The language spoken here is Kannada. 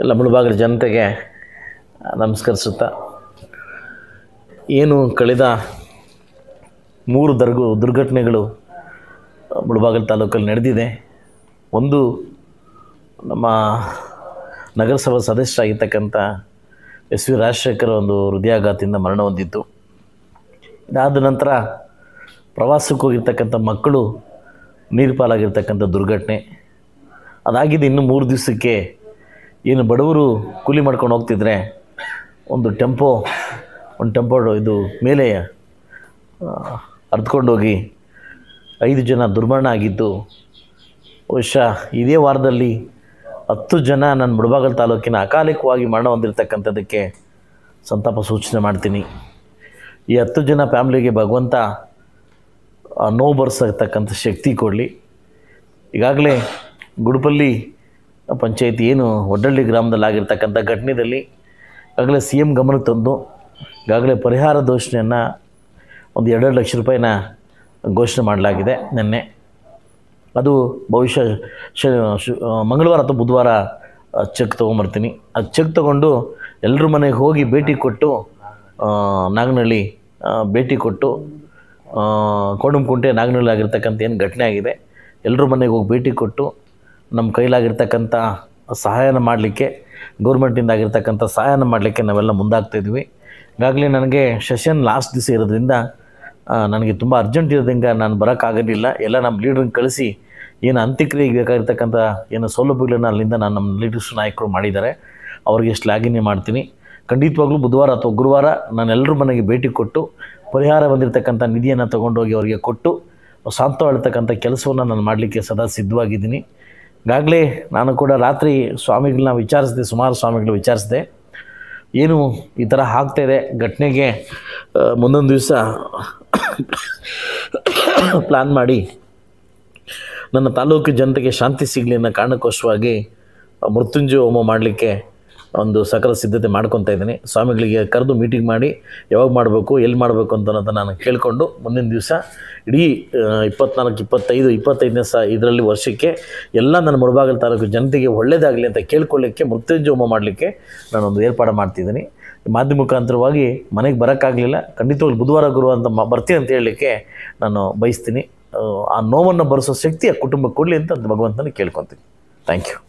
ಎಲ್ಲ ಮುಳಬಾಗಿಲು ಜನತೆಗೆ ನಮಸ್ಕರಿಸುತ್ತಾ, ಏನು ಕಳೆದ 3 ದುರ್ಘಟನೆಗಳು ಮುಳಬಾಗಿಲು ತಾಲೂಕಲ್ಲಿ ನಡೆದಿದೆ. ಒಂದು, ನಮ್ಮ ನಗರಸಭಾ ಸದಸ್ಯರಾಗಿರ್ತಕ್ಕಂಥ ಎಸ್ ವಿ ರಾಜಶೇಖರ್ ಒಂದು ಹೃದಯಾಘಾತದಿಂದ ಮರಣ ಹೊಂದಿತ್ತು. ಇದಾದ ನಂತರ ಪ್ರವಾಸಕ್ಕೆ ಹೋಗಿರ್ತಕ್ಕಂಥ ಮಕ್ಕಳು ನೀರು ಪಾಲಾಗಿರ್ತಕ್ಕಂಥ ದುರ್ಘಟನೆ ಅದಾಗಿದೆ. ಇನ್ನು 3 ದಿವಸಕ್ಕೆ ಏನು ಬಡವರು ಕೂಲಿ ಮಾಡ್ಕೊಂಡು ಹೋಗ್ತಿದ್ರೆ ಒಂದು ಟೆಂಪೋ ಇದು ಮೇಲೆ ಹರಿದ್ಕೊಂಡೋಗಿ 5 ಜನ ದುರ್ಮರಣ ಆಗಿದ್ದು, ಬಹುಶಃ ಇದೇ ವಾರದಲ್ಲಿ 10 ಜನ ನನ್ನ ಮುಳಬಾಗಿಲು ತಾಲೂಕಿನ ಅಕಾಲಿಕವಾಗಿ ಮರಣ ಹೊಂದಿರತಕ್ಕಂಥದ್ದಕ್ಕೆ ಸಂತಾಪ ಸೂಚನೆ ಮಾಡ್ತೀನಿ. ಈ 10 ಜನ ಫ್ಯಾಮ್ಲಿಗೆ ಭಗವಂತ ನೋವು ಬರ್ಸತಕ್ಕಂಥ ಶಕ್ತಿ ಕೊಡಲಿ. ಈಗಾಗಲೇ ಗುಡುಪಲ್ಲಿ ಪಂಚಾಯತಿ ಏನು ಒಡ್ಡಳ್ಳಿ ಗ್ರಾಮದಲ್ಲಿ ಆಗಿರ್ತಕ್ಕಂಥ ಘಟನೆಯಲ್ಲಿ ಈಗಾಗಲೇ ಸಿ ಎಂ ಗಮನಕ್ಕೆ ತಂದು ಈಗಾಗಲೇ ಪರಿಹಾರ ಘೋಷಣೆಯನ್ನು ಒಂದು 2 ಲಕ್ಷ ರೂಪಾಯಿನ ಘೋಷಣೆ ಮಾಡಲಾಗಿದೆ ನಿನ್ನೆ. ಅದು ಬಹುಶಃ ಮಂಗಳವಾರ ಅಥವಾ ಬುಧವಾರ ಚೆಕ್ ತೊಗೊಂಬರ್ತೀನಿ. ಅದು ಚೆಕ್ ತೊಗೊಂಡು ಎಲ್ಲರ ಮನೆಗೆ ಹೋಗಿ ಭೇಟಿ ಕೊಟ್ಟು ನಾಗನಹಳ್ಳಿ ಭೇಟಿ ಕೊಟ್ಟು ಕೋಣಂಕುಂಟೆ ನಾಗನಹಳ್ಳಿ ಆಗಿರ್ತಕ್ಕಂಥ ಏನು ಘಟನೆ ಆಗಿದೆ ಎಲ್ಲರ ಮನೆಗೆ ಹೋಗಿ ಭೇಟಿ ಕೊಟ್ಟು ನಮ್ಮ ಕೈಲಾಗಿರ್ತಕ್ಕಂಥ ಸಹಾಯನ ಮಾಡಲಿಕ್ಕೆ, ಗೌರ್ಮೆಂಟಿಂದ ಆಗಿರ್ತಕ್ಕಂಥ ಸಹಾಯನ ಮಾಡಲಿಕ್ಕೆ ನಾವೆಲ್ಲ ಮುಂದಾಗ್ತಾಯಿದ್ವಿ. ಈಗಾಗಲೇ ನನಗೆ ಸೆಷನ್ ಲಾಸ್ಟ್ ದಿವಸ ಇರೋದ್ರಿಂದ ನನಗೆ ತುಂಬ ಅರ್ಜೆಂಟ್ ಇರೋದ್ರಿಂದ ನಾನು ಬರೋಕ್ಕಾಗೋದಿಲ್ಲ. ಎಲ್ಲ ನಮ್ಮ ಲೀಡ್ರನ್ನ ಕಳಿಸಿ ಏನು ಅಂತ್ಯಕ್ರಿಯೆಗೆ ಬೇಕಾಗಿರ್ತಕ್ಕಂಥ ಏನು ಸೌಲಭ್ಯಗಳನ್ನು ಅಲ್ಲಿಂದ ನಮ್ಮ ಲೀಡರ್ಸ್ ನಾಯಕರು ಮಾಡಿದ್ದಾರೆ, ಅವ್ರಿಗೆ ಶ್ಲಾಘನೆ ಮಾಡ್ತೀನಿ. ಖಂಡಿತವಾಗ್ಲೂ ಬುಧವಾರ ಅಥವಾ ಗುರುವಾರ ನಾನು ಎಲ್ಲರ ಮನೆಗೆ ಭೇಟಿ ಕೊಟ್ಟು ಪರಿಹಾರ ಬಂದಿರತಕ್ಕಂಥ ನಿಧಿಯನ್ನು ತೊಗೊಂಡೋಗಿ ಅವರಿಗೆ ಕೊಟ್ಟು ಸಾಂತ್ವನ ಕೆಲಸವನ್ನು ನಾನು ಮಾಡಲಿಕ್ಕೆ ಸದಾ ಸಿದ್ಧವಾಗಿದ್ದೀನಿ. ಈಗಾಗಲೇ ನಾನು ಕೂಡ ರಾತ್ರಿ ಸ್ವಾಮಿಗಳನ್ನ ವಿಚಾರಿಸಿದೆ, ಸುಮಾರು ಸ್ವಾಮಿಗಳು ವಿಚಾರಿಸಿದೆ. ಏನು ಈ ಥರ ಆಗ್ತಾಯಿದೆ ಘಟನೆಗೆ ಮುಂದೊಂದು ದಿವಸ ಪ್ಲ್ಯಾನ್ ಮಾಡಿ ನನ್ನ ತಾಲೂಕು ಜನತೆಗೆ ಶಾಂತಿ ಸಿಗಲಿ ಅನ್ನೋ ಕಾರಣಕ್ಕೋಸ್ಕರವಾಗಿ ಮೃತ್ಯುಂಜಯ ಹೋಮ ಮಾಡಲಿಕ್ಕೆ ಒಂದು ಸಕಲ ಸಿದ್ಧತೆ ಮಾಡ್ಕೊತಾ ಇದ್ದೀನಿ. ಸ್ವಾಮಿಗಳಿಗೆ ಕರೆದು ಮೀಟಿಂಗ್ ಮಾಡಿ ಯಾವಾಗ ಮಾಡಬೇಕು, ಎಲ್ಲಿ ಮಾಡಬೇಕು ಅನ್ನೋದನ್ನು ನಾನು ಕೇಳಿಕೊಂಡು ಮುಂದಿನ ದಿವಸ ಇಡೀ 24, 25, 25ನೇ ಇದರಲ್ಲಿ ವರ್ಷಕ್ಕೆ ಎಲ್ಲ ನನ್ನ ಮುಳಬಾಗಿಲು ತಾಲೂಕು ಜನತೆಗೆ ಒಳ್ಳೆಯದಾಗಲಿ ಅಂತ ಕೇಳ್ಕೊಳ್ಳಿಕ್ಕೆ ಮೃತ್ಯುಂಜಯ ಹೋಮ ಮಾಡಲಿಕ್ಕೆ ನಾನೊಂದು ಏರ್ಪಾಡು ಮಾಡ್ತಿದ್ದೀನಿ. ಮಾಧ್ಯಮ ಮುಖಾಂತರವಾಗಿ ಮನೆಗೆ ಬರೋಕ್ಕಾಗಲಿಲ್ಲ, ಖಂಡಿತವಾಗ್ಲೂ ಬುಧವಾರ ಗುರುವಾರ ಅಂತ ಬರ್ತೀನಿ ಅಂತ ಹೇಳಲಿಕ್ಕೆ ನಾನು ಬಯಸ್ತೀನಿ. ಆ ನೋವನ್ನು ಭರಿಸೋ ಶಕ್ತಿ ಆ ಕುಟುಂಬಕ್ಕೆ ಕೊಡಲಿ ಅಂತ ಭಗವಂತನ ಕೇಳ್ಕೊತೀನಿ. Thank you.